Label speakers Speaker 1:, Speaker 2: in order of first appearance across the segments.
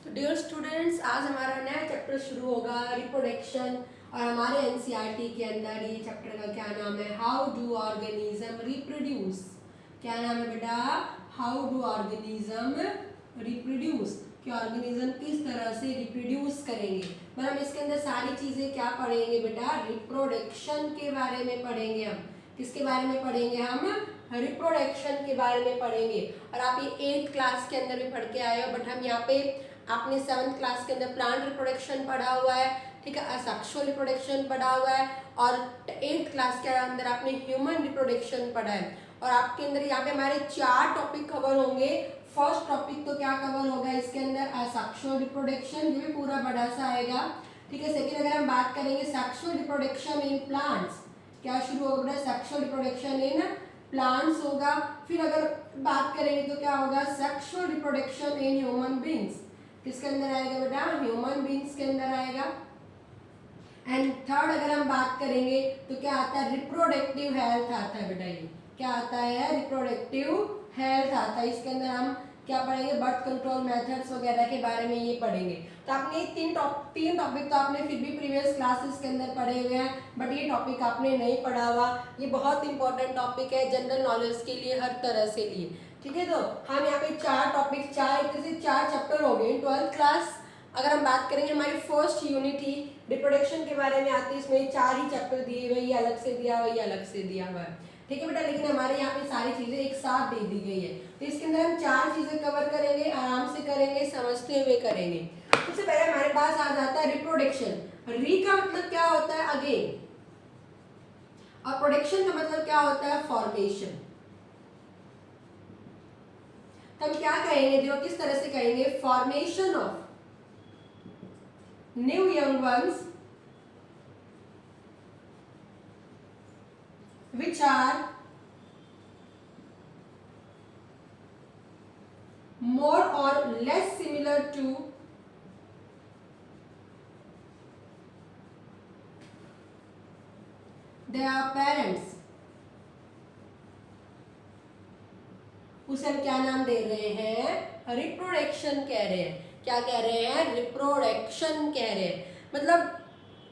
Speaker 1: तो dear students, आज हमारा नया चैप्टर शुरू होगा रिप्रोडक्शन। और हमारे एनसीईआरटी के अंदर ये चैप्टर का क्या नाम है? How do organism reproduce. क्या नाम है बेटा? हाउ डू ऑर्गेनिज्म रिप्रोड्यूस, कि ऑर्गेनिज्म किस तरह से रिप्रोड्यूस करेंगे। पर हम इसके अंदर सारी चीजें क्या पढ़ेंगे बेटा? रिप्रोडक्शन के बारे में पढ़ेंगे। हम किसके बारे में पढ़ेंगे? हम रिप्रोडक्शन के बारे में पढ़ेंगे। और आप ये 8th क्लास के अंदर भी पढ़ के आए हो, बट हम यहाँ पे आपने 7th क्लास के अंदर प्लांट रिप्रोडक्शन पढ़ा हुआ है, ठीक है, असेक्सुअल रिप्रोडक्शन पढ़ा हुआ है, और 8th क्लास के अंदर आपने ह्यूमन रिप्रोडक्शन पढ़ा है। और आपके अंदर यहाँ पे हमारे 4 टॉपिक कवर होंगे। फर्स्ट टॉपिक तो क्या कवर होगा इसके अंदर? असेक्सुअल रिप्रोडक्शन, ये भी पूरा बड़ा सा आएगा, ठीक है। सेकेंड अगर हम बात करेंगे सेक्सुअल रिप्रोडक्शन इन प्लांट्स, क्या शुरू होगा? सेक्सुअल रिप्रोडक्शन इन प्लांट्स होगा। फिर अगर बात करेंगे तो क्या होगा? Sexual reproduction in human beings, किसके अंदर आएगा बेटा? ह्यूमन बींग्स के अंदर आएगा। एंड थर्ड अगर हम बात करेंगे तो क्या आता है? रिप्रोडक्टिव हेल्थ आता है बेटा। ये क्या आता है? रिप्रोडक्टिव हेल्थ आता है। इसके अंदर हम क्या पढ़ेंगे? बर्थ कंट्रोल मेथड्स वगैरह के बारे में ये पढ़ेंगे। तो आपने तीन टॉपिक तो आपने फिर भी प्रीवियस क्लासेस के अंदर पढ़े हुए हैं, बट ये टॉपिक आपने नहीं पढ़ा हुआ। ये बहुत इंपॉर्टेंट टॉपिक है जनरल नॉलेज के लिए, हर तरह से लिए, ठीक है। तो हम यहाँ पे 4 टॉपिक, 4 चैप्टर हो गए 12th क्लास। अगर हम बात करेंगे हमारी फर्स्ट यूनिट ही रिप्रोडक्शन के बारे में आती है, इसमें 4 ही चैप्टर दिए हुए, ये अलग से दिया हुआ, ये अलग से दिया हुआ है, ठीक है बेटा। लेकिन हमारे यहाँ पे सारी चीजें एक साथ दे दी गई है, तो इसके अंदर हम 4 चीजें कवर करेंगे, आराम से करेंगे, समझते हुए करेंगे। सबसे पहले हमारे पास आ जाता है रिप्रोडक्शन। री का मतलब क्या होता है? अगेन। और प्रोडक्शन का मतलब क्या होता है? फॉर्मेशन। तो हम क्या कहेंगे? देखो किस तरह से कहेंगे? Formation of new young ones which are more or less similar to their parents, उसे हम क्या नाम दे रहे हैं? रिप्रोडक्शन कह रहे हैं। क्या कह रहे हैं? रिप्रोडक्शन कह रहे हैं। मतलब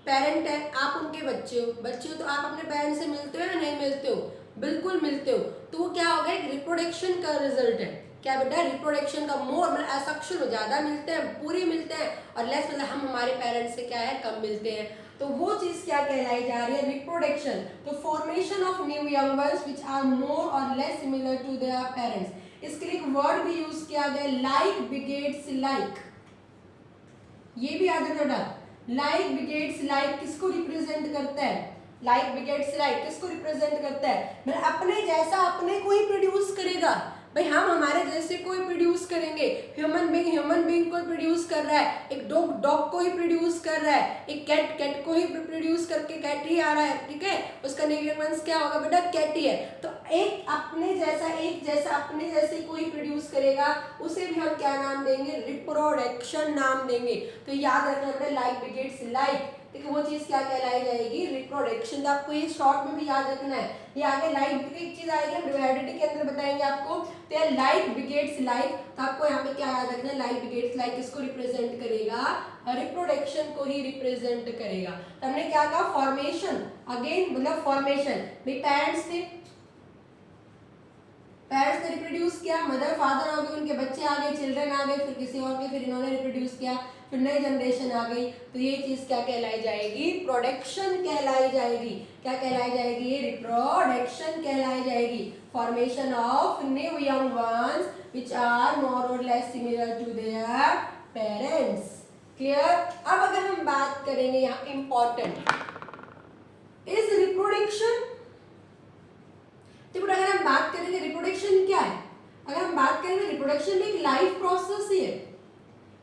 Speaker 1: पेरेंट है, आप उनके बच्चे हो तो आप अपने पेरेंट्स से मिलते हो या नहीं मिलते हो? बिल्कुल मिलते हो। तो वो क्या होगा? एक रिप्रोडक्शन का रिजल्ट है। क्या बेटा? रिप्रोडक्शन का। मोर मतलब असेक्सुअल में ज्यादा मिलते हैं, पूरी मिलते हैं, और लेस मतलब हम हमारे पेरेंट्स से क्या है? कम मिलते हैं। तो वो चीज क्या कहलाई जा रही है? रिप्रोडक्शन। तो formation of new young ones which are more और less similar to their parents. इसके लिए एक वर्ड भी यूज किया गया, लाइक बिगेट्स लाइक। ये भी याद रखना। लाइक बिगेट्स लाइक किसको रिप्रेजेंट करता है? लाइक बिगेट्स लाइक किसको रिप्रेजेंट करता है? मतलब अपने जैसा अपने को ही प्रोड्यूस करेगा। भाई हम हमारे जैसे को ही प्रोड्यूस करेंगे। ह्यूमन बीइंग को प्रोड्यूस कर रहा है, एक डॉग को ही प्रोड्यूस कर रहा है, एक कैट को ही प्रोड्यूस करके कैट ही आ रहा है, ठीक है। उसका नेवियंस क्या होगा बेटा? कैट ही है। तो एक अपने जैसा अपने जैसे कोई प्रोड्यूस करेगा, उसे भी हम क्या नाम देंगे? रिप्रोडक्शन नाम देंगे। तो याद रखना बेटा, लाइक बिगेट्स लाइक, ठीक है, वो चीज क्या कहलाई जाएगी? रिप्रोडक्शन। तो आपको ये शॉर्ट में भी याद रखना है। ये आगे लाइक एक चीज आएगी, हम डिवाइडेड के अंदर बताएंगे आपको। तो यार लाइक बिगेट्स लाइक, तो आपको यहाँ पे क्या याद रखना है? लाइक बिगेट्स लाइक किसको रिप्रेजेंट करेगा? रिप्रोडक्शन को ही रिप्रेजेंट करेगा। तो हमने क्या कहा? फॉर्मेशन। अगेन मतलब फॉर्मेशन, भाई पेरेंट्स ने रिप्रोड्यूस किया, मदर फादर हो गए, उनके बच्चे आ गए, चिल्ड्रन आ गए, फिर किसी और के, फिर इन्होंने रिप्रोड्यूस किया, फिर नई जनरेशन आ गई। तो ये चीज क्या कहलाई जाएगी? प्रोडक्शन कहलाई जाएगी। क्या कहलाई जाएगी? रिप्रोडक्शन कहलाई जाएगी। Formation of new young ones which are more और less similar to their parents. Clear? अब अगर हम बात करेंगे यहाँ इंपॉर्टेंट, इज रिप्रोडक्शन। तो अगर हम बात करेंगे रिप्रोडक्शन क्या है, अगर हम बात करेंगे रिप्रोडक्शन भी एक लाइफ प्रोसेस ही है।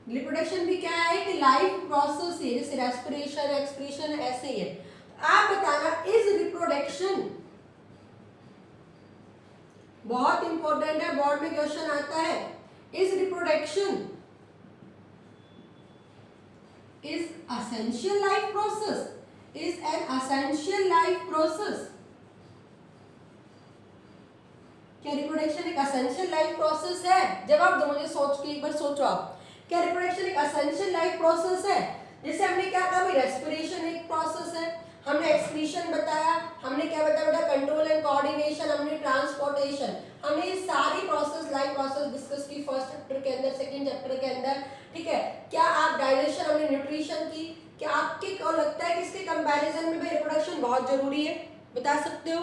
Speaker 1: रिप्रोडक्शन भी क्या है? कि लाइफ प्रोसेस ही है, जैसे रेस्पिरेशन एक्सक्रीशन ऐसे ही है। आप बताना, इज रिप्रोडक्शन, बहुत इंपॉर्टेंट है, बोर्ड में क्वेश्चन आता है, is reproduction is essential life process, is an essential life process। क्या रिप्रोडक्शन एक एसेंशियल लाइफ प्रोसेस है? जवाब दो मुझे, सोच के एक बार सोचो आप, क्या रिप्रोडक्शन एक एसेंशियल लाइफ प्रोसेस है? जैसे हमने क्या कहा भाई, रेस्पिरेशन एक प्रोसेस है, हमने एक्सक्रीशन बताया, हमने क्या बताया बेटा, कंट्रोल एंड कोऑर्डिनेशन, हमने ट्रांसपोर्टेशन, हमने ये सारी प्रोसेस लाइफ प्रोसेस डिस्कस की फर्स्ट चैप्टर के अंदर, सेकंड चैप्टर के अंदर, ठीक है। क्या आप डाइजेशन, हमने न्यूट्रिशन की, क्या आपके को लगता है कि इसके कंपैरिजन में भाई रिप्रोडक्शन बहुत जरूरी है? बता सकते हो?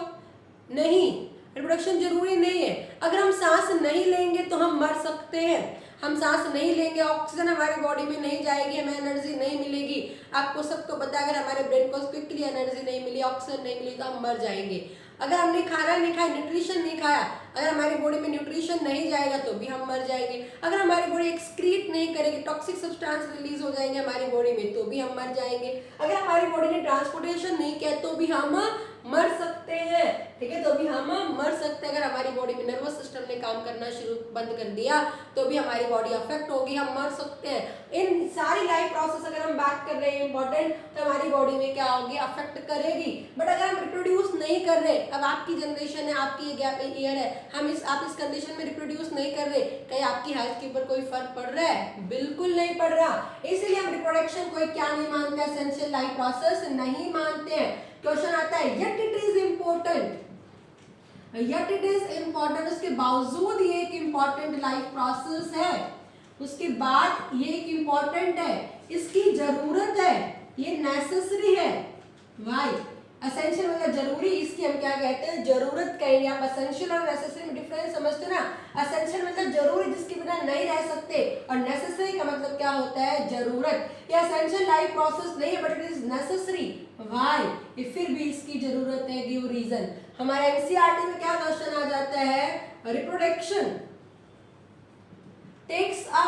Speaker 1: नहीं, रिप्रोडक्शन जरूरी नहीं है। अगर हम सांस नहीं लेंगे तो हम मर सकते हैं, हम सांस नहीं लेंगे, ऑक्सीजन हमारी बॉडी में नहीं जाएगी, हमें एनर्जी नहीं मिलेगी। आपको सबको पता है अगर हमारे ब्रेन को क्विकली एनर्जी नहीं मिली, ऑक्सीजन नहीं मिली तो हम मर जाएंगे। अगर हमने खाना नहीं खाया, न्यूट्रिशन नहीं खाया, अगर हमारी बॉडी में न्यूट्रिशन नहीं जाएगा तो भी हम मर जाएंगे। अगर हमारी बॉडी एक्सक्रीट नहीं करेगी, टॉक्सिक सब्सटेंस रिलीज हो जाएंगे हमारी बॉडी में तो भी हम मर जाएंगे। अगर हमारी बॉडी ने ट्रांसपोर्टेशन नहीं किया तो भी हम मर सकते हैं, ठीक है, तो भी हम मर सकते हैं। अगर हमारी बॉडी में नर्वस सिस्टम ने काम करना शुरू बंद कर दिया तो भी हमारी बॉडी अफेक्ट होगी, हम मर सकते हैं। इन सारी लाइफ प्रोसेस अगर हम बात कर रहे हैं इंपॉर्टेंट, तो हमारी बॉडी में क्या होगी, अफेक्ट करेगी। बट अगर हम रिप्रोड्यूस नहीं कर रहे, अब आपकी जनरेशन है, आपकी गैप ईयर है, आप इस कंडीशन में रिप्रोड्यूस नहीं कर रहे, क्या आपकी हेल्थ के ऊपर कोई फर्क पड़ रहा है? बिल्कुल नहीं पड़ रहा। इसलिए हम रिप्रोडक्शन को क्या नहीं मानते, एसेंशियल लाइफ प्रोसेस नहीं मानते हैं। क्वेश्चन आता है yet it is important, yet it is important, उसके बावजूद ये एक इम्पोर्टेंट लाइफ प्रोसेस है, उसके बाद ये एक इम्पोर्टेंट है, इसकी जरूरत है, ये नेसेसरी है। वाई? एसेंशियल मतलब जरूरी, इसकी हम क्या कहते हैं, जरूरत कहेंगे। आप एसेंशियल और नेसेसरी में डिफरेंस समझते हो ना? एसेंशियल मतलब जरूरी, जिसके बिना नहीं रह सकते, और नेसेसरी का मतलब क्या होता है, जरूरत। ये एसेंशियल लाइफ प्रोसेस नहीं है but it is necessary. Why? ये फिर भी इसकी जरूरत है, गिव रीजन। हमारे एनसीईआरटी में क्या क्वेश्चन आ जाता है, reproduction takes a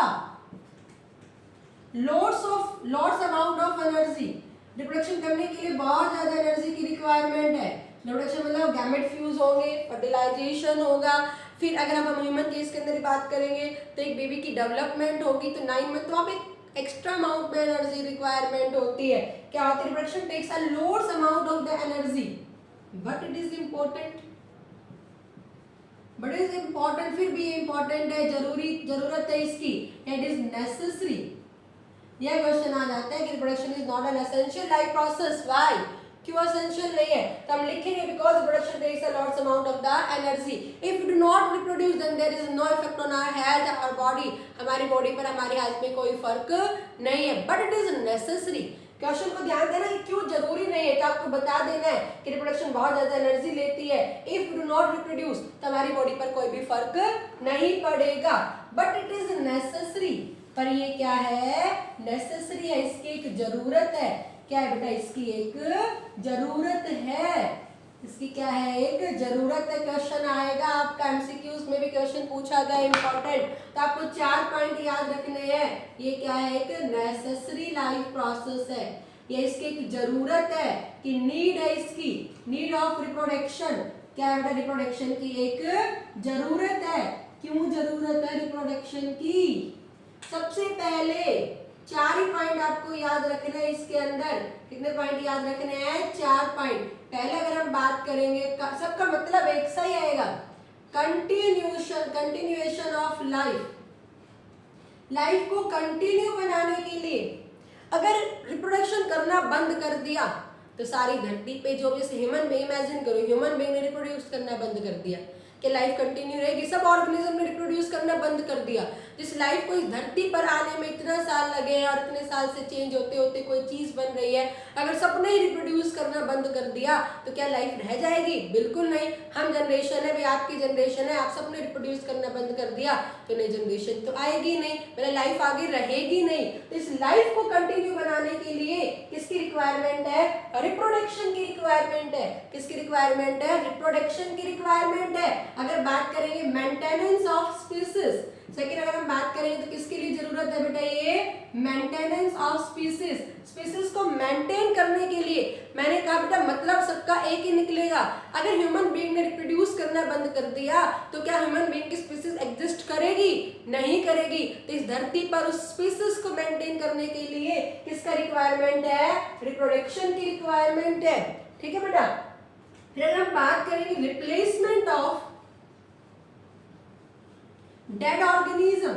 Speaker 1: lots amount of energy. रिप्रोडक्शन करने के लिए बहुत ज्यादा एनर्जी की रिक्वायरमेंट है। रिप्रोडक्शन मतलब गैमेट फ्यूज होंगे, फर्टिलाइजेशन होगा, फिर अगर हम ह्यूमन केस के अंदर बात करेंगे तो एक बेबी की डेवलपमेंट होगी, तो 9 मंथ तो आप एक एक्स्ट्रा अमाउंट में एनर्जी रिक्वायरमेंट होती है। क्या होती है, reproduction takes a loads amount of the energy but it is important, but is important, फिर भी इम्पोर्टेंट है, जरूरत है इसकी, इट इज नेसेसरी। यह क्वेश्चन आ जाता है कि reproduction is not an essential life process. Why? क्यों एसेंशियल नहीं है? तो हम लिखेंगे because reproduction takes a lots amount of the energy. If we do not reproduce then there is no effect on our health और body. हमारी body पर, हमारी हेल्थ में कोई फर्क नहीं है, but it is necessary. Question को ध्यान देना, ये क्यों जरूरी नहीं है, तो आपको बता देना है कि रिप्रोडक्शन बहुत ज्यादा एनर्जी लेती है। इफ डू नॉट रिप्रोड्यूस तो हमारी बॉडी पर कोई भी फर्क नहीं पड़ेगा, बट इट इज नेसेसरी। पर ये क्या है, नेसेसरी है, इसकी एक जरूरत है। क्या है बेटा, इसकी एक जरूरत है, इसकी क्या है, एक जरूरत है। क्वेश्चन आएगा आपका एमसीक्यूज में भी क्वेश्चन पूछा गया इंपॉर्टेंट, तो आपको 4 पॉइंट याद रखने हैं। ये क्या है, एक नेसेसरी लाइफ प्रोसेस है, ये इसकी एक जरूरत है, कि नीड है, इसकी नीड ऑफ रिप्रोडक्शन। क्या है बेटा, रिप्रोडक्शन की एक जरूरत है। क्यों जरूरत है रिप्रोडक्शन की? सबसे पहले 4 ही पॉइंट आपको याद रखना है इसके अंदर। कितने पॉइंट याद रखने हैं? 4 पॉइंट। पहले अगर हम बात करेंगे, सबका मतलब एक सा ही आएगा, कंटिन्यूएशन ऑफ लाइफ। लाइफ को कंटिन्यू बनाने के लिए अगर रिप्रोडक्शन करना बंद कर दिया तो सारी धरती पे जो, जैसे ह्यूमन बीइंग, इमेजिन करो ह्यूमन बीइंग ने रिप्रोड्यूस करना बंद कर दिया, कि लाइफ कंटिन्यू रहेगी, सब ऑर्गेनिज्म ने रिप्रोड्यूस करना बंद कर दिया। जिस लाइफ को इस धरती पर आने में इतना साल लगे हैं और इतने साल से चेंज होते होते कोई चीज बन रही है, अगर सबने ही रिप्रोड्यूस करना बंद कर दिया तो क्या लाइफ रह जाएगी? बिल्कुल नहीं। हम जनरेशन है, आपकी जनरेशन है, आप सबने रिप्रोड्यूस करना बंद कर दिया तो नई जनरेशन तो आएगी नहीं, मेरा लाइफ आगे रहेगी नहीं। तो इस लाइफ को कंटिन्यू बनाने के लिए किसकी रिक्वायरमेंट है? रिप्रोडक्शन की रिक्वायरमेंट है। किसकी रिक्वायरमेंट है? रिप्रोडक्शन की रिक्वायरमेंट है। अगर बात करेंगे मेंटेनेंस ऑफ स्पीसीज, सेकेंड अगर हम बात करेंगे तो किसके लिए जरूरत है बेटा? ये मेंटेनेंस ऑफ स्पीसीज, स्पीसीज को मेंटेन करने के लिए। मैंने कहा बेटा मतलब सबका एक ही निकलेगा। अगर ह्यूमन बीइंग ने रिप्रोड्यूस करना बंद कर दिया तो क्या ह्यूमन बीइंग की स्पीसीज एग्जिस्ट करेगी? नहीं करेगी। तो इस धरती पर उस स्पीसीज को मेंटेन करने के लिए किसका रिक्वायरमेंट है? रिप्रोडक्शन की रिक्वायरमेंट है। ठीक है बेटा। फिर अगर हम बात करेंगे रिप्लेसमेंट ऑफ डेड ऑर्गेनिज्म,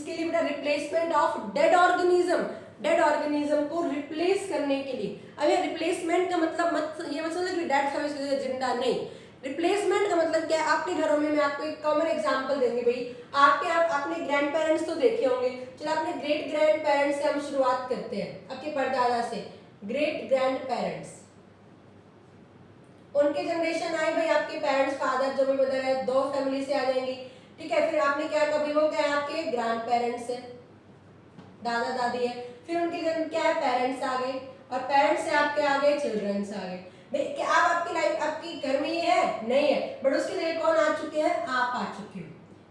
Speaker 1: किसके लिए बेटा? Replacement of dead organism, dead organism को रिप्लेस करने के लिए। अब ये रिप्लेसमेंट का मतलब ये मत समझो कि डेड था इसलिए जिंदा नहीं। रिप्लेसमेंट का मतलब क्या है? आपके घरों में मैं आपको एक कॉमन एग्जांपल देंगे भाई, आपने ग्रैंड पेरेंट्स तो देखे होंगे, चलो अपने ग्रेट ग्रैंड पेरेंट्स से हम शुरुआत करते हैं, आपके परदादा से। ग्रेट ग्रैंड पेरेंट्स, उनके जनरेशन आई भाई, आपके पेरेंट्स फादर जो भी मदर है, दो फैमिली से आ जाएंगी, ठीक है। फिर आपने क्या, कभी वो क्या है आपके ग्रैंड पेरेंट्स है, दादा दादी है, फिर उनके जन क्या है पेरेंट्स आ गए, और पेरेंट्स से आपके आ गए चिल्ड्रंस आ गए। क्या आप आपकी लाइफ आपकी घर में ये है? नहीं है, बट उसके लिए कौन आ चुके हैं? आप आ चुके हो।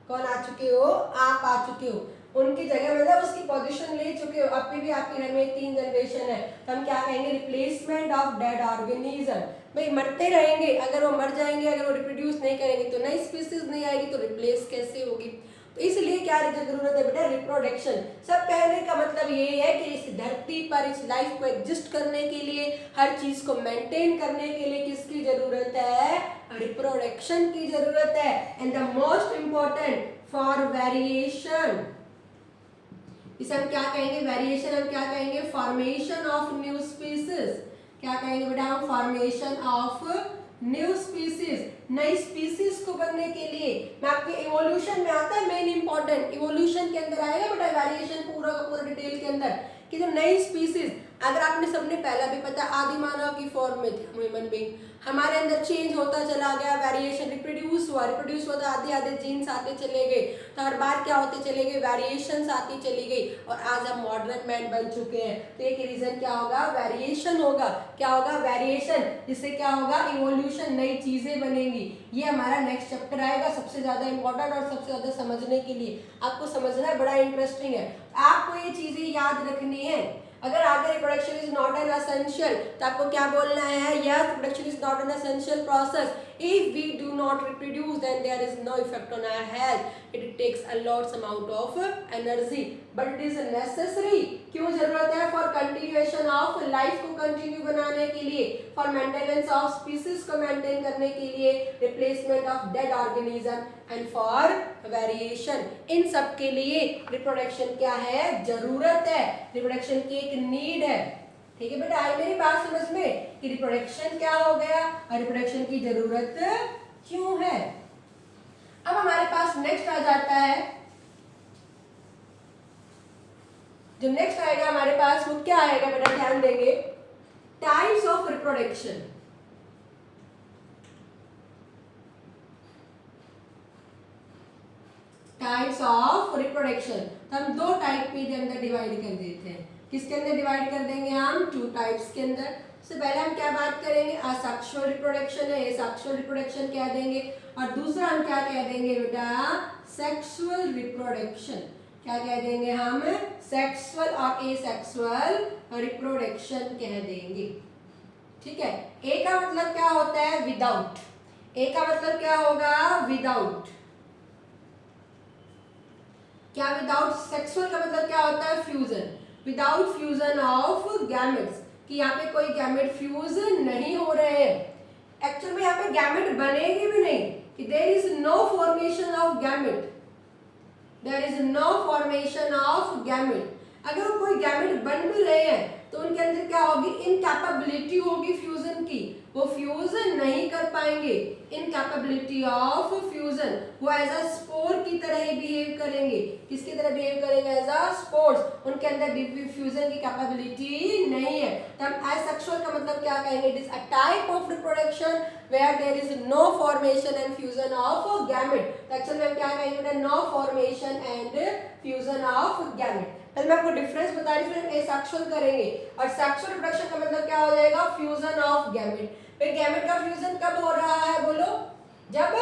Speaker 1: कौन आ चुके हो? आप आ चुके हो। उनकी जगह मतलब उसकी पोजीशन ले चुके हो। अभी भी आपके घर में 3 जनरेशन है, तो हम क्या कहेंगे? Replacement of dead organism. भाई मरते रहेंगे, अगर वो मर जाएंगे, अगर वो रिप्रोड्यूस नहीं करेंगे तो नई स्पीसीज नहीं आएगी, तो रिप्लेस कैसे होगी? तो इसलिए क्या जरूरत है बेटा? रिप्रोडक्शन। सब कहने का मतलब ये है कि इस धरती पर इस लाइफ को एग्जिस्ट करने के लिए, हर चीज को मेंटेन करने के लिए किसकी जरूरत है? रिप्रोडक्शन की जरूरत है। And the most important for variation, इसे हम क्या कहेंगे? वेरिएशन हम क्या कहेंगे? Formation of new species. क्या कहेंगे बेटा हम? फॉर्मेशन ऑफ न्यू स्पीसीज, नई स्पीसीज को बनने के लिए। मैं आपके इवोल्यूशन में आता है मेन इंपॉर्टेंट, इवोल्यूशन के अंदर आएगा बेटा वेरिएशन पूरा का पूरा डिटेल के अंदर, कि जो नई स्पीसीज, अगर आपने सबने पहला भी पता आदि मानव की फॉर्म में थे ह्यूमन बीइंग, हमारे अंदर चेंज होता चला गया, वेरिएशन, रिप्रोड्यूस हुआ तो आधे आधे जीन्स आते चले गए, तो हर बार क्या होते चले गए? वेरिएशंस आती चली गई, और आज हम मॉडर्न मैन बन चुके हैं। तो एक रीजन क्या होगा? वेरिएशन होगा। क्या होगा? वेरिएशन। जिससे क्या होगा? इवोल्यूशन, नई चीजें बनेंगी। ये हमारा नेक्स्ट चैप्टर आएगा, सबसे ज्यादा इंपॉर्टेंट और सबसे ज्यादा समझने के लिए, आपको समझना बड़ा इंटरेस्टिंग है। आपको ये चीजें याद रखनी है। अगर आगे reproduction is not an essential, तो आपको क्या बोलना है? Yes, reproduction is not an essential process. If we do not reproduce, then there is no effect on our health. It takes a lot amount of energy, but it is necessary. क्यों जरूरत है? For continuation of life को continue बनाने के लिए, for maintenance of species को maintain करने के लिए, replacement of dead organism and for variation. इन सब के लिए reproduction क्या है? जरूरत है। reproduction की एक need है। ठीक है बेटा, आई मेरी बात समझ में कि रिप्रोडक्शन क्या हो गया और रिप्रोडक्शन की जरूरत क्यों है। अब हमारे पास नेक्स्ट आ जाता है, जो नेक्स्ट आएगा हमारे पास वो क्या आएगा बेटा? ध्यान देंगे, types of reproduction. Types of reproduction, तो हम दो टाइप के अंदर डिवाइड कर देते हैं। किसके अंदर डिवाइड कर देंगे हम? 2 टाइप्स के अंदर। सबसे पहले हम क्या बात करेंगे? असेक्सुअल रिप्रोडक्शन है, सेक्सुअल रिप्रोडक्शन कह देंगे, और दूसरा हम क्या कह देंगे बेटा? Sexual reproduction. क्या कह देंगे हम? सेक्सुअल और एसेक्सुअल रिप्रोडक्शन कह देंगे। ठीक है, ए का मतलब क्या होता है? विदाउट। ए का मतलब क्या होगा? विदाउट। क्या विदाउट? सेक्सुअल का मतलब क्या होता है? Fusion. Without fusion of gametes, कि यहाँ पे कोई गैमेट फ्यूज नहीं हो रहे हैं। एक्चुअल में यहाँ पे गैमेट बनेगी भी नहीं, कि there is no formation of gamete, there is no formation of gamete. अगर कोई गैमेट बन भी रहे हैं तो उनके अंदर क्या होगी? इनकैपेबिलिटी होगी फ्यूजन की, वो फ्यूजन नहीं कर पाएंगे। इनकैपेबिलिटी ऑफ फ्यूजन, वो एज अ स्पोर की तरह ही बिहेव करेंगे। किसकी तरह बिहेव करेंगे? As a spores. उनके अंदर फ्यूजन की कैपेबिलिटी नहीं है। तो हम एसेक्सुअल का मतलब क्या कहेंगे? It is a type of reproduction where there is no formation and fusion of gamete. तो एक्चुअली हम क्या कहेंगे? No formation and fusion of gamete. मैं आपको डिफरेंस बता रही हूँ, एसेक्सुअल करेंगे, और सेक्सुअल रिप्रोडक्शन का मतलब क्या हो जाएगा? Fusion of gamete. फिर गैमेट का फ्यूजन कब हो रहा है बोलो? जब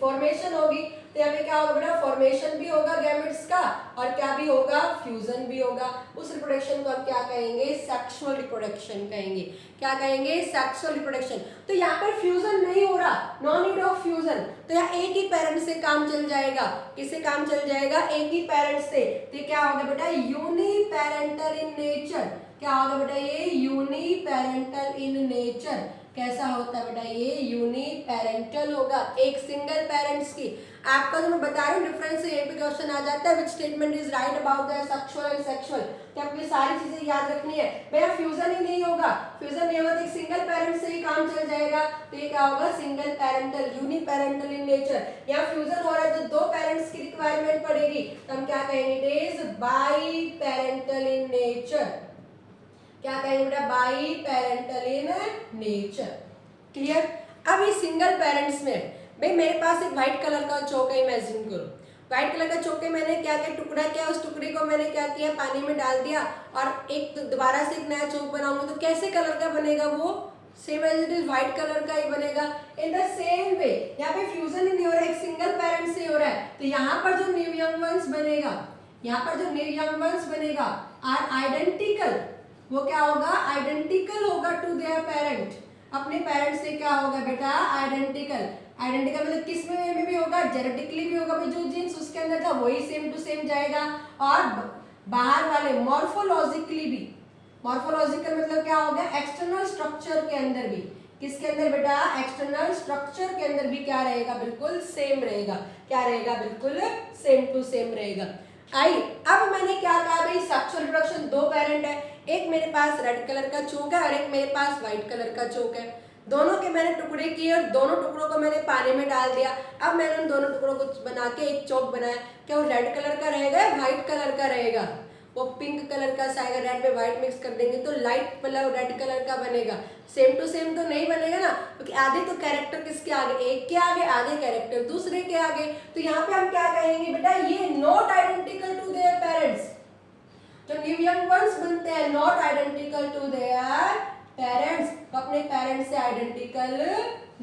Speaker 1: फॉर्मेशन होगी। तो यहाँ पे क्या होगा बेटा? फॉर्मेशन भी होगा गैमेट्स का, और क्या भी होगा? फ्यूजन भी होगा। उस रिप्रोडक्शन को हम क्या कहेंगे? सेक्सुअल रिप्रोडक्शन कहेंगे। क्या कहेंगे? Sexual reproduction. तो यहाँ पर फ्यूजन नहीं हो रहा, नो नीड ऑफ फ्यूजन, तो यहाँ एक ही पेरेंट से काम चल जाएगा। किससे काम चल जाएगा? एक ही पेरेंट से। तो क्या होगा बेटा? Uniparental in nature. क्या होगा बेटा? ये यूनिपेरेंटल इन नेचर। कैसा होता है बेटा, ये यूनिपेरेंटल होगा, एक सिंगल पेरेंट्स की। आपका जो मैं बता रही हूँ डिफरेंस से यहीं पे क्वेश्चन आ जाता है, which statement is right about the sexual and sexual. तो आपको सारी चीजें याद रखनी है भैया। फ्यूजन ही नहीं होगा, फ्यूजन नहीं होगा तो एक सिंगल पेरेंट से ही काम चल जाएगा, तो ये क्या होगा, single parental, uniparental in nature. यहाँ फ्यूजन हो रहा है तो दो पेरेंट्स की रिक्वायरमेंट पड़ेगी, तो हम क्या कहेंगे, it is by parental in nature. क्या कहेंगे बेटा, by parental in nature. Clear. अब ये सिंगल पेरेंट्स में भाई मेरे पास एक व्हाइट कलर का चौक है, इमेजिन करो व्हाइट कलर का चौक है, मैंने क्या क्या टुकड़ा किया, उस टुकड़े को मैंने क्या किया, पानी में डाल दिया और एक दोबारा से एक नया चौक बनाऊंगा तो कैसे कलर का बनेगा, वो same as it is white colour का ही बनेगा। इन द सेम वे यहाँ पे फ्यूजन ही नहीं हो रहा है, एक सिंगल पेरेंट से हो रहा है, तो यहाँ पर जो न्यू यंग वंस बनेगा, यहाँ पर जो न्यू यंग वंस बनेगा आर आइडेंटिकल, वो क्या होगा, आइडेंटिकल होगा टू देयर पेरेंट, अपने पेरेंट्स से क्या होगा बेटा, आइडेंटिकल। आइडेंटिकल मतलब किस में भी होगा, जेनेटिकली भी होगा, जो जीन्स उसके अंदर था वही सेम टू सेम जाएगा, और बाहर वाले मॉर्फोलॉजिकली भी, मॉर्फोलॉजिकल मतलब क्या होगा, एक्सटर्नल स्ट्रक्चर के अंदर भी, किसके अंदर बेटा, एक्सटर्नल स्ट्रक्चर के अंदर भी क्या रहेगा, बिल्कुल सेम रहेगा, क्या रहेगा, बिल्कुल सेम टू सेम रहेगा। आई अब मैंने क्या कहा भाई, सेक्सुअल रिप्रोडक्शन दो पेरेंट है, एक मेरे पास रेड कलर का चोक है और एक मेरे पास व्हाइट कलर का चोक है, दोनों के मैंने टुकड़े किए और दोनों टुकड़ों को मैंने पानी में डाल दिया। अब मैंने उन दोनों टुकड़ों को बना के एक चौक बनाया, क्या वो रेड कलर का रहेगा या व्हाइट कलर का रहेगा, वो पिंक कलर का आएगा, रेड में व्हाइट मिक्स कर देंगे तो लाइट मतलब रेड कलर का बनेगा, सेम टू सेम तो नहीं बनेगा ना, क्योंकि आधे तो कैरेक्टर किसके आगे, एक के आगे, आधे कैरेक्टर दूसरे के आगे, तो यहाँ पे हम क्या कहेंगे बेटा, ये not identical to their parents, जो न्यू यंग वंस बनते हैं not identical to their parents, वो अपने पेरेंट्स से आइडेंटिकल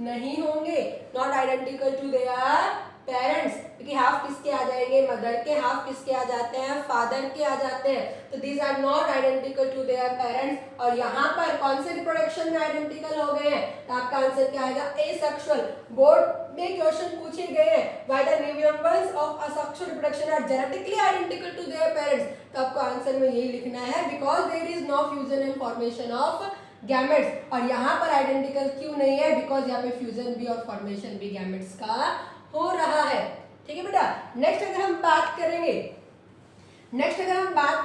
Speaker 1: नहीं होंगे, not identical to their parents, क्योंकि हाफ किसके आ जाएंगे, मदर के, हाफ किसके आ जाते हैं, फादर के आ जाते हैं, तो these are not identical to their parents. और यहाँ पर कौन से रिप्रोडक्शन में आइडेंटिकल हो गए हैं, तो आपका आंसर क्या आएगा, एसेक्सुअल। बोर्ड में क्वेश्चन पूछे गए हैं, why the new young ones of asexual reproduction are genetically identical to their parents, तो आपको आंसर में यही लिखना है, because there is no fusion and formation of gametes. और यहाँ पर आइडेंटिकल क्यों नहीं है, बिकॉज यहाँ पे फ्यूजन भी और फॉर्मेशन भी गैमेट्स का हो रहा है। ठीक है बेटा। नेक्स्ट अगर हम बात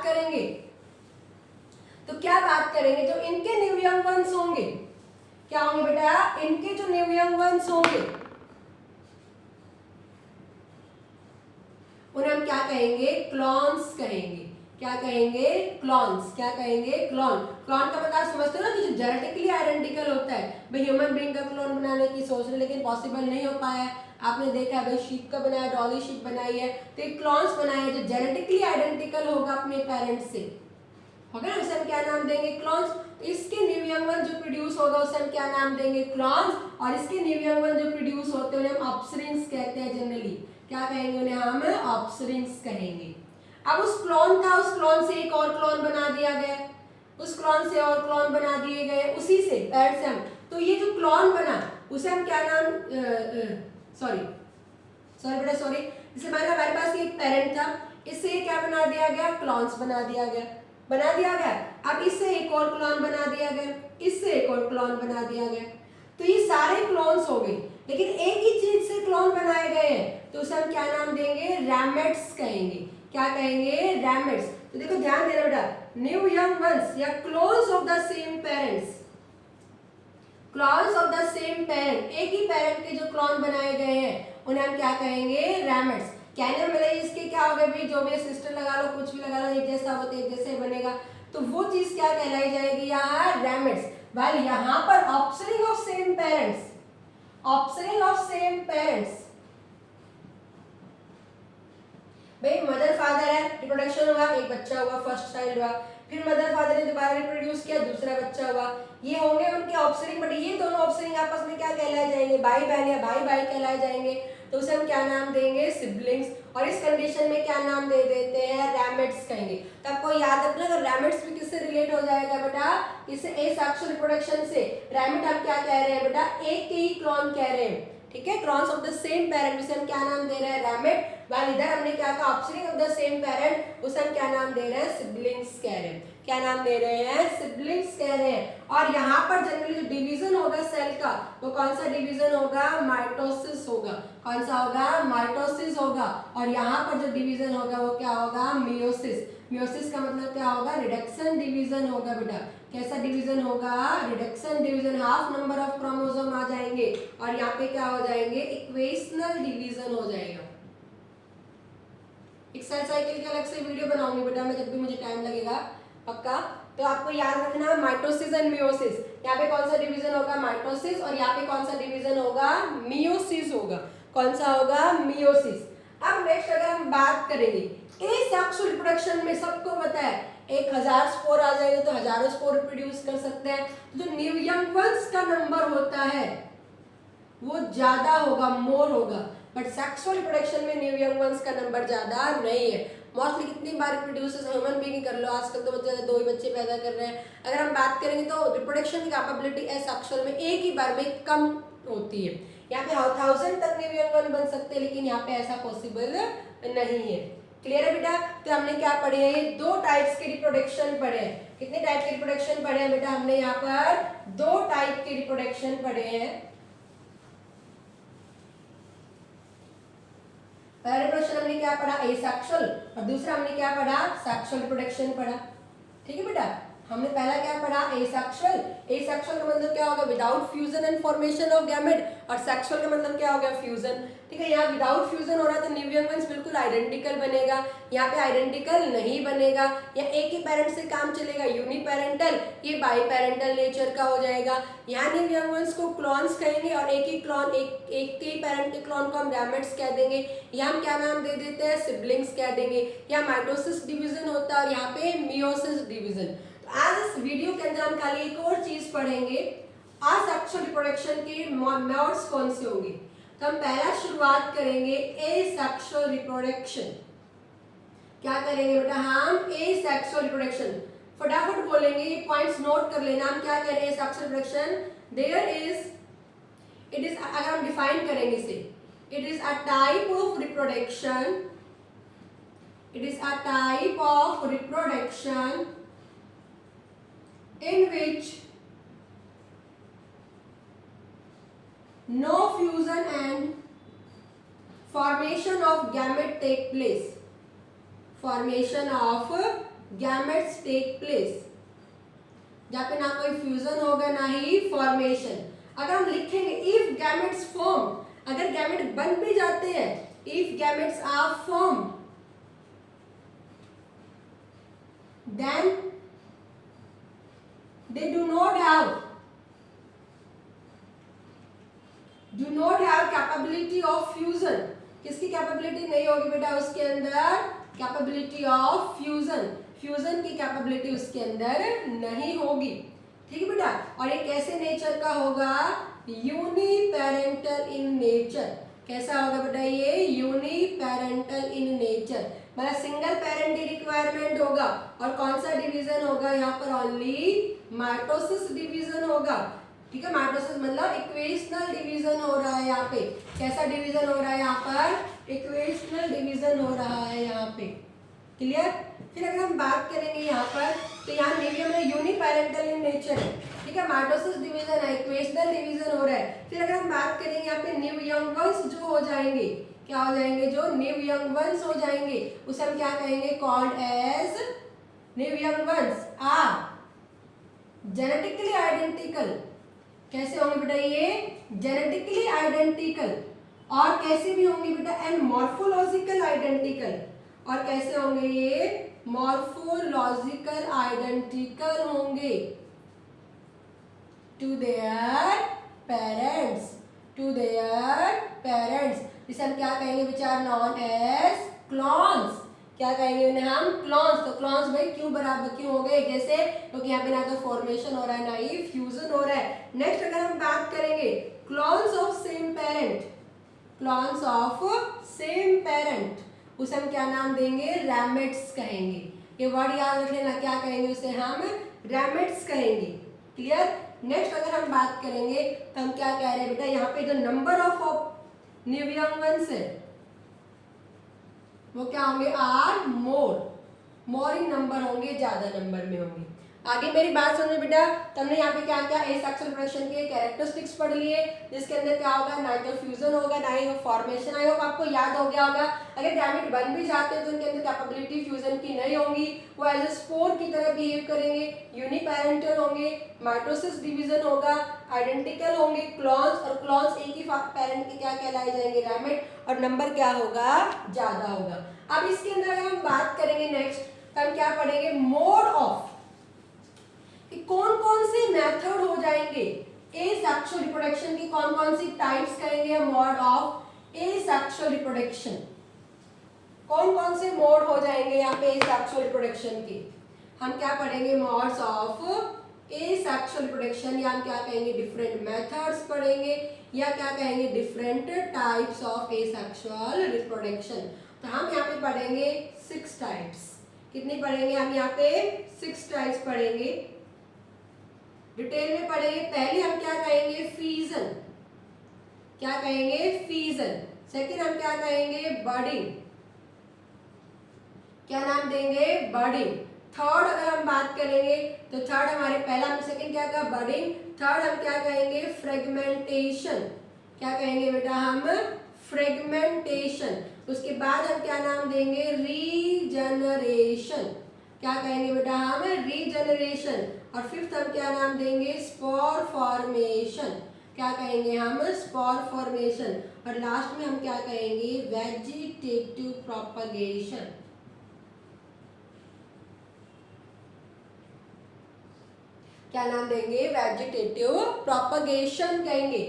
Speaker 1: करेंगे, तो क्या बात करेंगे, जो इनके न्यू यंग वंस होंगे, क्या होंगे बेटा, इनके जो न्यू यंग वंस होंगे उन्हें हम क्या कहेंगे, क्लॉन्स कहेंगे। क्या कहेंगे, क्लॉन्स। क्या कहेंगे, क्लॉन। क्लॉन का मतलब समझते हो ना, कि जो जेनेटिकली आइडेंटिकल होता है, भाई ह्यूमन बीइंग का क्लोन बनाने की सोच रहे लेकिन पॉसिबल नहीं हो पाया है, आपने देखा है भाई शीप का बनाया, डॉली शीप बनाई है, तो एक क्लॉन्स बनाए हैं जो जेनेटिकली आइडेंटिकल होगा अपने पेरेंट्स से, होगा ना, उसे हम क्या नाम देंगे, क्लॉन्स। तो इसके न्यू यंग वन जो प्रोड्यूस होगा उसे हम क्या नाम देंगे, क्लॉन्स। और इसके न्यू यंग वन जो प्रोड्यूस होते हैं उन्हें हम ऑफस्प्रिंग्स कहते हैं, जनरली क्या कहेंगे, उन्हें हम ऑफस्प्रिंग्स कहेंगे। अब उस क्लोन था, उस क्लोन से एक और क्लोन बना दिया गया, उस क्लोन से और क्लोन बना दिए गए, उसी से पेरेंट से हम, तो ये जो क्लोन बना उसे हम क्या नाम, सॉरी बेटा सॉरी, जैसे हमारे पास एक पेरेंट था, इससे क्या बना दिया गया, क्लोन्स बना दिया गया। अब इससे एक और क्लोन बना दिया गया, इससे एक और क्लोन बना दिया गया, तो ये सारे क्लोन्स हो गए, लेकिन एक ही चीज से क्लोन बनाए गए हैं, तो उसे हम क्या नाम देंगे, रैमेट्स कहेंगे। क्या कहेंगे, रैमेट्स। तो देखो ध्यान देना बेटा, न्यू यंग वंस या clones of the same parents, clones of the same parent, एक ही पेरेंट के जो क्लोन बनाए गए हैं उन्हें हम क्या कहेंगे, रैमेट्स। कहने में इसके क्या हो गए भाई, जो भी सिस्टर लगा लो, कुछ भी लगा लो, एक जैसा होता है, एक जैसे बनेगा, तो वो चीज क्या कहलाई जाएगी, यहाँ रैमेट्स। वेल यहाँ पर offspring of same parents, offspring of same parents, भाई मदर फादर है, रिप्रोडक्शन हुआ, एक बच्चा हुआ, फर्स्ट चाइल्ड हुआ, फिर मदर फादर ने दोबारा रिप्रोड्यूस किया, दूसरा बच्चा हुआ, ये होंगे उनके ऑफस्प्रिंग, बट ये दोनों ऑफस्प्रिंग आपस में क्या कहलाए जाएंगे, भाई बहन या भाई भाई कहलाए जाएंगे, तो उसे हम क्या नाम देंगे, सिबलिंग्स। और इस कंडीशन में क्या नाम दे देते हैं, रैमेट्स कहेंगे। तो आपको याद रखना, अगर रैमेट्स भी किससे रिलेट हो जाएगा बेटा, इससे एसेक्सुअल रिप्रोडक्शन से। रैमेट हम क्या कह रहे हैं बेटा, एक के ही क्लोन कह रहे हैं, ठीक है, क्लॉन्स ऑफ द सेम पेरेंट, उसे हम क्या नाम दे रहे हैं, रैमेट। वाल इधर हमने क्या कहा, offspring of the same parent, उसे हम क्या नाम दे रहे हैं, सिबलिंग्स कह रहे हैं। क्या नाम दे रहे हैं, सिबलिंग्स कह रहे हैं। और यहाँ पर जनरली जो डिवीजन होगा सेल का वो कौन सा डिवीजन होगा, माइटोसिस होगा। कौन सा होगा, माइटोसिस होगा। और यहाँ पर जो डिवीजन होगा वो क्या होगा, मियोसिस। मियोसिस का मतलब क्या होगा, रिडक्शन डिवीजन होगा बेटा। कैसा डिवीजन होगा, reduction division. Half number of chromosome आ जाएंगे और यहाँ पे क्या हो जाएंगे, इक्वेशनल डिवीजन हो जाएगा। एक सेल साइकिल की अलग से वीडियो बनाऊंगी बेटा मैं, जब भी मुझे टाइम लगेगा पक्का। तो आपको याद रखना माइटोसिस एंड मियोसिस। यहाँ पे कौन सा डिवीजन होगा, माइटोसिस, और यहाँ पे कौन सा डिवीजन होगा, मियोसिस होगा। कौन सा होगा, मियोसिस। अब नेक्स्ट अगर हम बात करेंगे एसेक्सुअल रिप्रोडक्शन में, सबको पता है 1000 स्पोर आ जाएंगे तो हजारों स्पोर प्रोड्यूस कर सकते हैं। तो जो न्यू यंग वंस का नंबर होता है वो ज्यादा होगा, मोर होगा। बट सेक्सुअल रिप्रोडक्शन में न्यू यंग वंस का नंबर ज्यादा नहीं है। मोस्टली कितनी बार प्रोड्यूसेस ह्यूमन बीइंग कर लो, आजकल तो बहुत ज्यादा 2 ही बच्चे पैदा कर रहे हैं। अगर हम बात करेंगे तो रिप्रोडक्शन की कैपेबिलिटी एसेक्सुअल में एक ही बार में कम होती है। यहाँ पे 1000 तक न्यू यंग वन बन सकते हैं, लेकिन यहाँ पे ऐसा पॉसिबल नहीं है। क्लियर है बेटा। तो हमने क्या पढ़े हैं, 2 टाइप्स के रिप्रोडक्शन पढ़े हैं। कितने टाइप के रिप्रोडक्शन पढ़े हैं बेटा, हमने यहाँ पर 2 टाइप के रिप्रोडक्शन पढ़े हैं। पहला रिप्रोडक्शन हमने क्या पढ़ा, एसेक्सुअल, और दूसरा हमने क्या पढ़ा, सेक्सुअल रिप्रोडक्शन पढ़ा। ठीक है बेटा। हमने पहला क्या पढ़ा, एसेक्सुअल। एसेक्सुअल का मतलब क्या होगा, without fusion and formation of gamete, और सेक्सुअल का मतलब क्या होगा, फ्यूजन। ठीक है, यहाँ विदाउट फ्यूजन हो रहा है तो न्यू यंग वंस बिल्कुल आइडेंटिकल बनेगा, यहाँ पे आइडेंटिकल नहीं बनेगा। या एक ही पेरेंट से काम चलेगा, यूनिपेरेंटल, ये बाई पेरेंटल नेचर का हो जाएगा। यहाँ न्यू यंग वंस को क्लॉन्स कहेंगे, और एक ही क्लॉन, एक ही पेरेंट के क्लॉन को हम गैमेट्स कह देंगे। यहाँ हम क्या नाम दे देते हैं, सिबलिंग्स कह देंगे। यहाँ माइटोसिस डिवीजन होता है और यहाँ पे मियोसिस डिवीजन। आज इस वीडियो के अंदर हम खाली एक और चीज पढ़ेंगे, असेक्सुअल रिप्रोडक्शन के मोड्स कौन से होंगे। तो हम पहला शुरुआत करेंगे एसेक्सुअल रिप्रोडक्शन। क्या करेंगे बेटा, हम एसेक्सुअल रिप्रोडक्शन फटाफट बोलेंगे, ये पॉइंट्स नोट कर लेना। हम क्या करेंगे, asexual reproduction, there is, it is, अगर हम डिफाइन करेंगे इसे, it is a type of reproduction, it is a type of reproduction in which no fusion and formation of gamete take place, formation of gametes take place, जहाँ पे ना कोई fusion होगा ना ही फॉर्मेशन। अगर हम लिखेंगे if gametes form, अगर गैमेट बन भी जाते हैं, if gametes are formed, then they do not have capability of fusion। किसकी कैपेबिलिटी नहीं होगी बेटा उसके अंदर, कैपेबिलिटी ऑफ फ्यूजन, फ्यूजन की कैपेबिलिटी उसके अंदर नहीं होगी। ठीक है बेटा। और ये कैसे नेचर का होगा, यूनिपेरेंटल इन नेचर। कैसा होगा बेटा ये, यूनिपेरेंटल इन नेचर, मतलब सिंगल पेरेंट की रिक्वायरमेंट होगा। और कौन सा डिवीजन होगा यहाँ पर, ओनली माइटोसिस डिवीजन होगा। ठीक है, माइटोसिस मतलब इक्वेशनल डिवीजन हो रहा है यहाँ पे। कैसा डिवीजन हो रहा है यहाँ पर, इक्वेशनल डिवीजन हो रहा है यहाँ पे। क्लियर। फिर अगर हम बात करेंगे यहाँ पर, तो यहाँ मीडियम में यूनिपेरेंटल इन नेचर है। ठीक है, माइटोसिस डिवीजन है, इक्वेशनल डिवीजन हो रहा है। फिर अगर हम बात करेंगे यहाँ पे न्यू यंग वंस जो हो जाएंगे, क्या हो जाएंगे, जो न्यू यंग वंस हो जाएंगे उसे हम क्या कहेंगे, called as new young ones are genetically identical. कैसे होंगे बेटा ये, जेनेटिकली आइडेंटिकल। और कैसे भी होंगे बेटा, एंड मॉर्फोलॉजिकल आइडेंटिकल। और कैसे होंगे ये, मॉर्फोलॉजिकल आइडेंटिकल होंगे to their parents, to their parents. जिसे हम क्या कहेंगे विचार, नॉन एज क्लॉन्स। क्या कहेंगे उन्हें हम, क्लॉन्स। तो क्लॉन्स भाई क्यों बराबर क्यों हो गए, जैसे, क्योंकि यहाँ पे ना तो फॉर्मेशन हो रहा है ना ही फ्यूजन हो रहा है। नेक्स्ट अगर हम बात करेंगे clones of same parent, clones of same parent, उसे हम क्या नाम देंगे, रैमेट्स कहेंगे। ये वर्ड याद रख लेना, क्या कहेंगे उसे हम, रैमेट्स कहेंगे। क्लियर। नेक्स्ट अगर हम बात करेंगे तो हम क्या कह रहे हैं बेटा, यहाँ पे जो number of new young once है वो क्या होंगे, are more. More in number होंगे, ज्यादा नंबर में होंगे। आगे मेरी बात समझो बेटा, तुमने यहाँ पे क्या क्या एसेक्सुअल रिप्रोडक्शन के कैरेक्टरिस्टिक्स पढ़ लिए, जिसके अंदर क्या होगा, ना तो फ्यूजन होगा ना ही फॉर्मेशन। आई होप आपको याद हो गया होगा। अगर गैमेट बन भी जाते हैं तो उनके अंदर कैपेबिलिटी फ्यूजन की नहीं होंगी, वो एज ए स्पोर की तरह बिहेव करेंगे, यूनिपेरेंटल होंगे, माइटोसिस डिवीजन होगा, आइडेंटिकल होंगे क्लोन्स, और क्लोन्स एक ही पेरेंट के क्या कहलाए जाएंगे, गैमेट, और नंबर क्या होगा, ज्यादा होगा। अब इसके अंदर अगर हम बात करेंगे नेक्स्ट, तो हम क्या पढ़ेंगे, मोड ऑफ, कि कौन कौन से मेथड हो जाएंगे एसेक्सुअल रिप्रोडक्शन की, कौन कौन सी टाइप्स करेंगे मोड ऑफ एसेक्सुअल रिप्रोडक्शन, कौन कौन से मोड हो जाएंगे यहाँ पे एसेक्सुअल रिप्रोडक्शन के। हम क्या पढ़ेंगे, मोड्स ऑफ एसेक्सुअल रिप्रोडक्शन, या हम क्या कहेंगे, डिफरेंट मेथड्स पढ़ेंगे, या क्या कहेंगे, different types of asexual reproduction. तो हम यहाँ पे पढ़ेंगे 6 टाइप्स। कितनी पढ़ेंगे हम यहाँ पे, 6 टाइप्स पढ़ेंगे, डिटेल में पढ़ेंगे। पहले हम क्या कहेंगे, फीजन, क्या कहेंगे, फीजन। सेकंड हम क्या कहेंगे, बडिंग, क्या नाम देंगे, बडिंग। थर्ड अगर हम बात करेंगे तो थर्ड हमारे पहला, हम सेकंड क्या कहा, बडिंग। थर्ड हम क्या कहेंगे, फ्रेगमेंटेशन, क्या कहेंगे बेटा हम, फ्रेगमेंटेशन। उसके बाद हम क्या नाम देंगे, रीजनरेशन, क्या कहेंगे बेटा हम, रीजनरेशन। और फिफ्थ हम क्या नाम देंगे, स्पोर फॉर्मेशन, क्या कहेंगे हम, स्पोर फॉर्मेशन। और लास्ट में हम क्या कहेंगे, वेजिटेटिव प्रोपगेशन। क्या नाम देंगे, वेजिटेटिव प्रोपगेशन कहेंगे।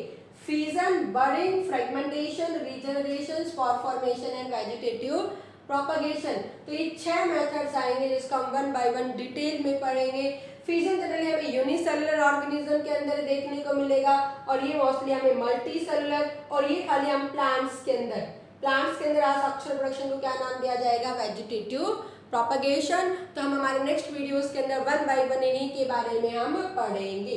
Speaker 1: Fission, budding, fragmentation, regeneration, spore formation and vegetative propagation. तो ये 6 मेथड्स आएंगे जिसको हम 1 बाय 1 डिटेल में पढ़ेंगे। फ्यूजन जनरली हमें यूनिसेलुलर ऑर्गेनिज्म के अंदर देखने को मिलेगा, और ये मोस्टली हमें मल्टी सेलुलर, और ये खाली हम प्लांट्स के अंदर एसेक्सुअल रिप्रोडक्शन को क्या नाम दिया जाएगा, वेजिटेटिव प्रोपगेशन। तो हम हमारे नेक्स्ट वीडियोस के अंदर 1 बाय 1 इन्हीं के बारे में हम पढ़ेंगे।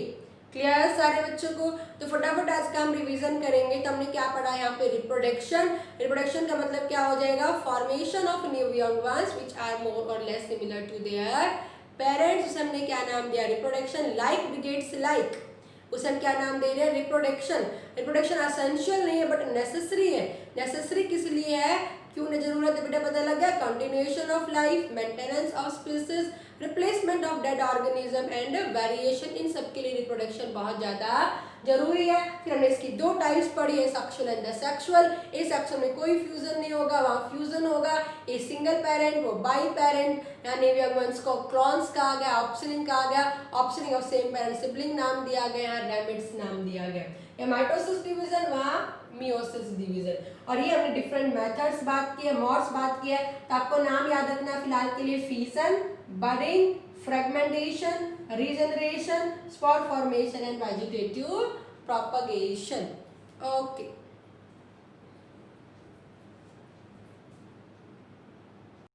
Speaker 1: क्लियर सारे बच्चों को? तो फटाफट आज का हम रिवीजन करेंगे। तो हमने क्या पढ़ा यहाँ पे, रिप्रोडक्शन। रिप्रोडक्शन का मतलब क्या हो जाएगा, formation of new young ones which are more और less similar to their parents. उसे हमने क्या नाम दिया, रिप्रोडक्शन। लाइक बिगेट्स लाइक, उसे हम क्या नाम दे रहे हैं, रिप्रोडक्शन। रिप्रोडक्शन एसेंशियल नहीं है बट नेसेसरी है। नेसेसरी किस लिए है, क्यों जरूरत है बेटा, पता लग गया। Continuation of life, maintenance of species, replacement of dead organism and variation, इन सब के लिए रिप्रोडक्शन बहुत ज्यादा जरूरी है। फिर हमने इसकी 2 टाइप्स पढ़ी, एसेक्सुअल एंड एसेक्सुअल। एसेक्सुअल में कोई फ्यूजन नहीं होगा, वहाँ फ्यूजन होगा। ए सिंगल पेरेंट, वो बाई पेरेंट, यानी यंग वंस को क्लॉन्स कहा गया, ऑप्शनिंग कहा गया, ऑप्शनिंग ऑफ सेम पेरेंट सिबलिंग नाम दिया गया, गैमेट्स नाम दिया गया। या माइटोसिस डिवीजन, वहाँ मियोसिस डिवीजन। और ये हमने डिफरेंट मेथड्स बात की है, मोड्स बात की है। तो आपको नाम याद रखना है फिलहाल के लिए, fission, budding, fragmentation, regeneration, spore formation and vegetative propagation. Okay.